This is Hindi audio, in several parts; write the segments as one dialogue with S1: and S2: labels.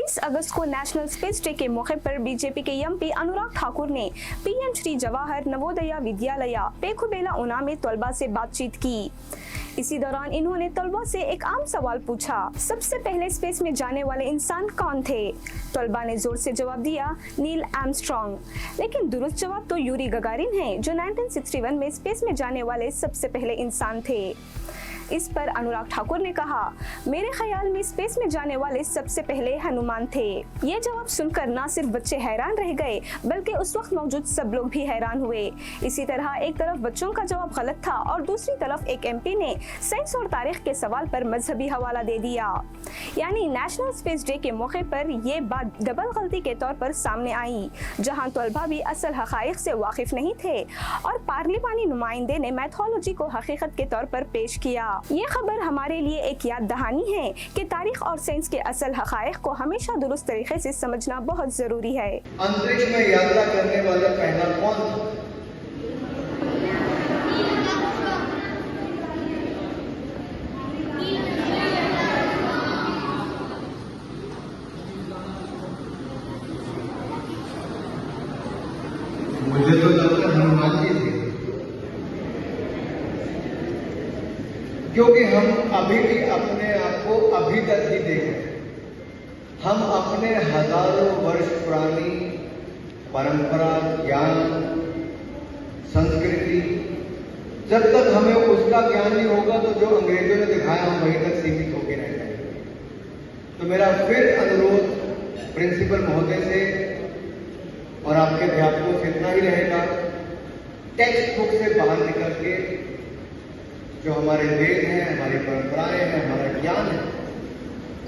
S1: 20 अगस्त को नेशनल स्पेस डे के मौके पर बीजेपी के एमपी अनुराग ठाकुर ने पीएम श्री जवाहर नवोदया विद्यालय पेखुबेला ऊना में तलबा से बातचीत की। इसी दौरान इन्होंने तलबा से एक आम सवाल पूछा, सबसे पहले स्पेस में जाने वाले इंसान कौन थे? तलबा ने जोर से जवाब दिया, नील आर्मस्ट्रांग। लेकिन दुरुस्त जवाब तो यूरी गगारिन है, जो 1961 में स्पेस में जाने वाले सबसे पहले इंसान थे। इस पर अनुराग ठाकुर ने कहा, मेरे ख्याल में स्पेस में जाने वाले सबसे पहले हनुमान थे। ये जवाब सुनकर न सिर्फ बच्चे हैरान रह गए, बल्कि उस वक्त मौजूद सब लोग भी हैरान हुए। इसी तरह एक तरफ बच्चों का जवाब गलत था और दूसरी तरफ एक एमपी ने साइंस और तारीख के सवाल पर मजहबी हवाला दे दिया। यानी नेशनल स्पेस डे के मौके पर ये बात डबल गलती के तौर पर सामने आई, जहाँ तलबा भी असल हकाइक से वाकिफ नहीं थे और पार्लिमानी नुमाइंदे ने मैथोलॉजी को हकीकत के तौर पर पेश किया। ये खबर हमारे लिए एक याद दहानी है कि तारीख और साइंस के असल हकाइक को हमेशा दुरुस्त तरीके से समझना बहुत जरूरी है।
S2: अंतरिक्ष में यात्रा करने वाला पहला कौन था? मुझे तो लगता है हनुमान जी थे, क्योंकि हम अभी भी अपने आप को अभी तक ही देख रहे हैं। हम अपने हजारों वर्ष पुरानी परंपरा, ज्ञान, संस्कृति, जब तक हमें उसका ज्ञान नहीं होगा तो जो अंग्रेजों ने दिखाया हम वहीं तक सीमित होकर रह जाएंगे। तो मेरा फिर अनुरोध प्रिंसिपल महोदय से और आपके अध्यापकों से इतना ही रहेगा, टेक्स्ट बुक से बाहर निकल के जो हमारे वेद हैं, हमारी परंपराएं हैं, हमारा ज्ञान है,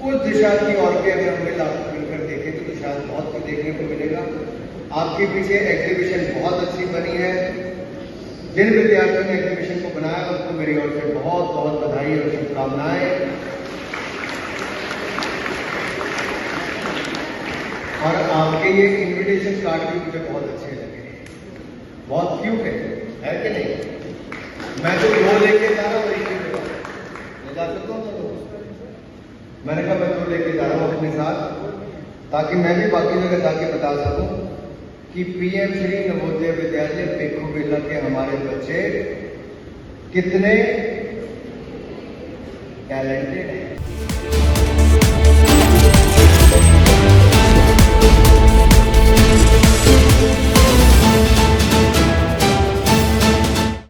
S2: उस दिशा की ओर के अगर हम मिलकर देखें तो शायद बहुत कुछ देखने को मिलेगा। आपके पीछे एग्जीबिशन बहुत अच्छी बनी है। जिन विद्यार्थियों ने एग्जीबिशन को बनाया उनको मेरी ओर से बहुत बहुत बधाई और शुभकामनाएं। और आपके ये इन्विटेशन कार्ड भी मुझे बहुत अच्छे लगे, बहुत क्यूट है कि नहीं? मैं तो दो लेके जा रहा हूँ, ले जा सकता हूँ तो मैंने कहा मैं दो लेके जा रहा हूँ अपने साथ, ताकि मैं भी बाकी जगह जाके बता सकूं कि पीएम श्री नवोदय विद्यालय पेखुबेला के हमारे बच्चे कितने टैलेंटेड हैं।